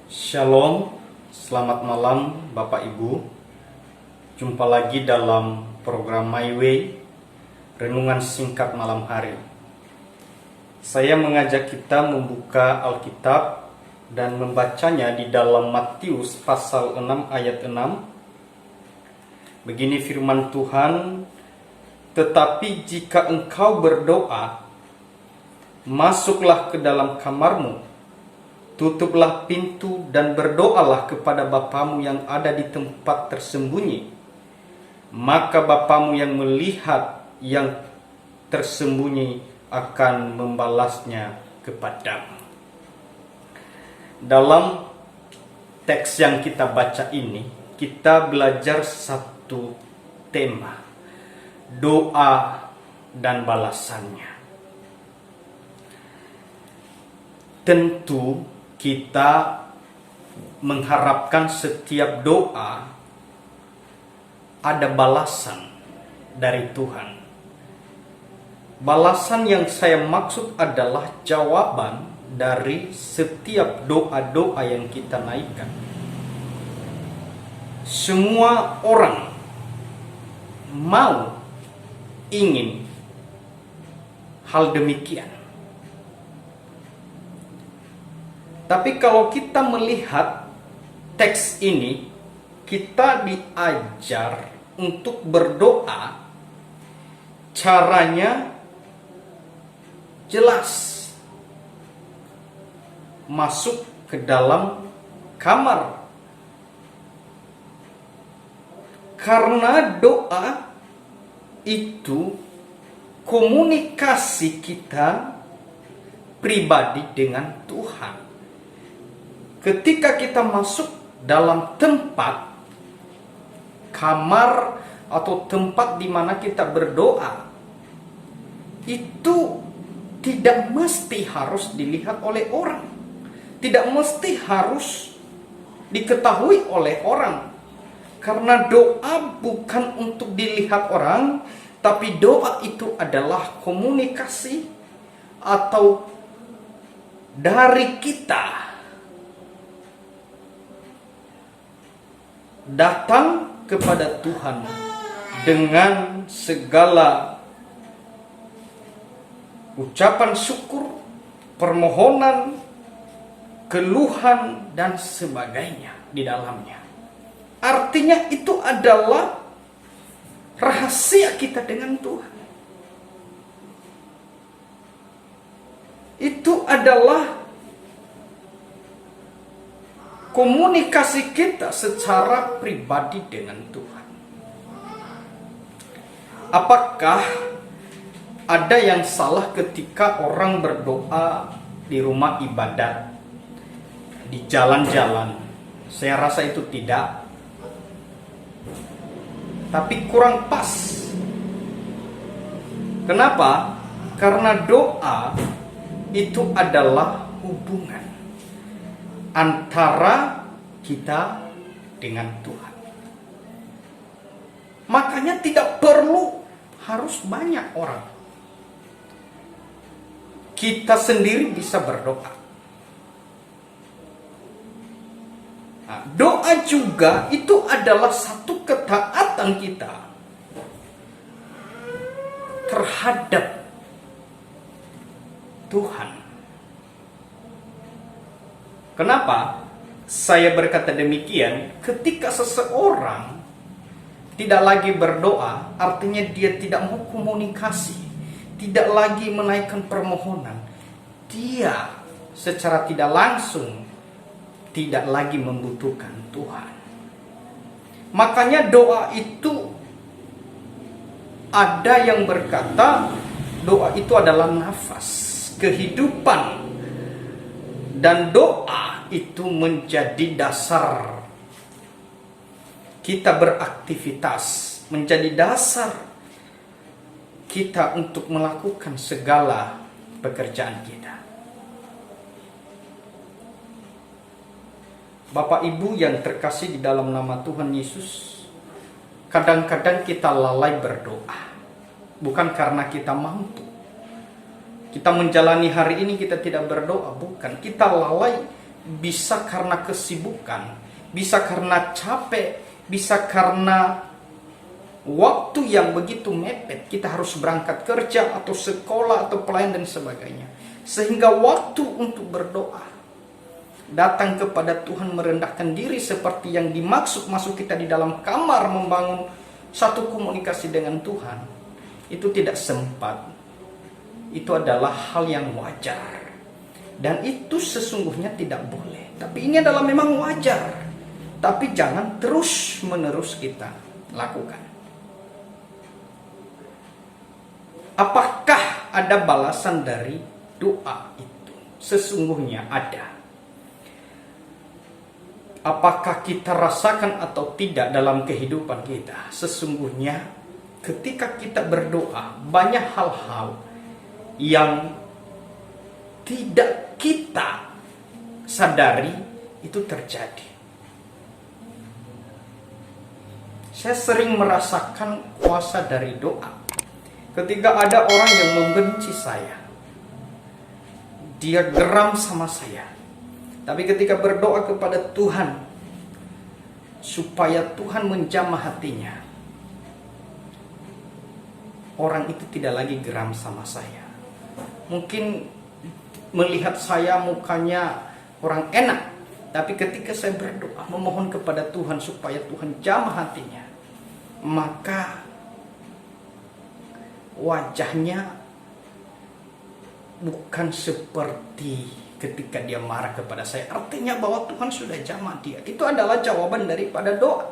Shalom, selamat malam Bapak Ibu. Jumpa lagi dalam program My Way, renungan singkat malam hari. Saya mengajak kita membuka Alkitab dan membacanya di dalam Matius pasal 6 ayat 6. Begini firman Tuhan, "Tetapi jika engkau berdoa, masuklah ke dalam kamarmu, tutuplah pintu dan berdoalah kepada Bapamu yang ada di tempat tersembunyi. Maka Bapamu yang melihat yang tersembunyi akan membalasnya kepadamu." Dalam teks yang kita baca ini, kita belajar satu tema, doa dan balasannya. Tentu kita mengharapkan setiap doa ada balasan dari Tuhan. Balasan yang saya maksud adalah jawaban dari setiap doa-doa yang kita naikkan. Semua orang ingin hal demikian. Tapi kalau kita melihat teks ini, kita diajar untuk berdoa. Caranya jelas. Masuk ke dalam kamar. Karena doa itu komunikasi kita pribadi dengan Tuhan. Ketika kita masuk dalam tempat, kamar atau tempat di mana kita berdoa, itu tidak mesti harus dilihat oleh orang. Tidak mesti harus diketahui oleh orang. Karena doa bukan untuk dilihat orang, tapi doa itu adalah komunikasi atau dari kita datang kepada Tuhan dengan segala ucapan syukur, permohonan, keluhan, dan sebagainya di dalamnya. Artinya itu adalah rahasia kita dengan Tuhan. Itu adalah komunikasi kita secara pribadi dengan Tuhan. Apakah ada yang salah ketika orang berdoa di rumah ibadat, di jalan-jalan? Saya rasa itu tidak. Tapi kurang pas. Kenapa? Karena doa itu adalah hubungan antara kita dengan Tuhan. Makanya tidak perlu harus banyak orang. Kita sendiri bisa berdoa. Nah, doa juga itu adalah satu ketaatan kita terhadap Tuhan. Kenapa saya berkata demikian? Ketika seseorang tidak lagi berdoa, artinya dia tidak mau komunikasi, tidak lagi menaikkan permohonan. Dia secara tidak langsung tidak lagi membutuhkan Tuhan. Makanya doa itu, ada yang berkata doa itu adalah nafas, kehidupan. Dan doa itu menjadi dasar kita beraktivitas, menjadi dasar kita untuk melakukan segala pekerjaan kita. Bapak Ibu yang terkasih di dalam nama Tuhan Yesus, kadang-kadang kita lalai berdoa, bukan karena kita mampu. Kita menjalani hari ini kita tidak berdoa, bukan. Kita lalai bisa karena kesibukan, bisa karena capek, bisa karena waktu yang begitu mepet. Kita harus berangkat kerja atau sekolah atau pelayan dan sebagainya. Sehingga waktu untuk berdoa, datang kepada Tuhan, merendahkan diri seperti yang dimaksud masuk kita di dalam kamar membangun satu komunikasi dengan Tuhan, itu tidak sempat. Itu adalah hal yang wajar. Dan itu sesungguhnya tidak boleh. Tapi ini adalah memang wajar. Tapi jangan terus menerus kita lakukan. Apakah ada balasan dari doa itu? Sesungguhnya ada. Apakah kita rasakan atau tidak dalam kehidupan kita? Sesungguhnya ketika kita berdoa, banyak hal-hal yang tidak kita sadari itu terjadi. Saya sering merasakan kuasa dari doa. Ketika ada orang yang membenci saya, dia geram sama saya. Tapi ketika berdoa kepada Tuhan, supaya Tuhan menjamah hatinya, orang itu tidak lagi geram sama saya. Mungkin melihat saya mukanya kurang enak, tapi ketika saya berdoa memohon kepada Tuhan supaya Tuhan jamah hatinya, maka wajahnya bukan seperti ketika dia marah kepada saya. Artinya bahwa Tuhan sudah jamah dia. Itu adalah jawaban daripada doa.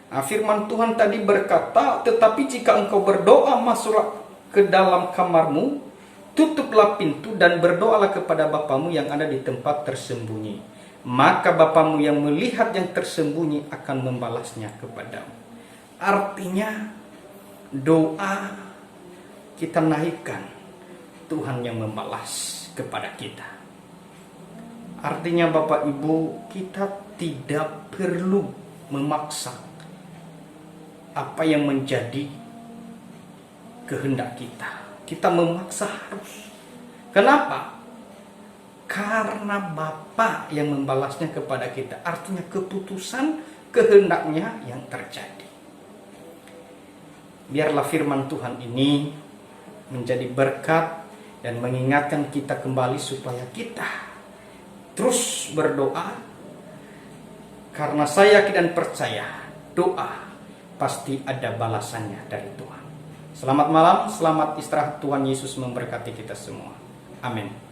Nah, firman Tuhan tadi berkata, tetapi jika engkau berdoa, masuklah ke dalam kamarmu, tutuplah pintu dan berdoalah kepada Bapamu yang ada di tempat tersembunyi. Maka Bapamu yang melihat yang tersembunyi akan membalasnya kepadamu. Artinya doa kita naikkan, Tuhan yang membalas kepada kita. Artinya Bapak Ibu, kita tidak perlu memaksa apa yang menjadi kehendak kita. Kita memaksa harus. Kenapa? Karena Bapa yang membalasnya kepada kita. Artinya keputusan kehendaknya yang terjadi. Biarlah firman Tuhan ini menjadi berkat dan mengingatkan kita kembali supaya kita terus berdoa. Karena saya yakin dan percaya doa pasti ada balasannya dari Tuhan. Selamat malam, selamat istirahat. Tuhan Yesus memberkati kita semua. Amin.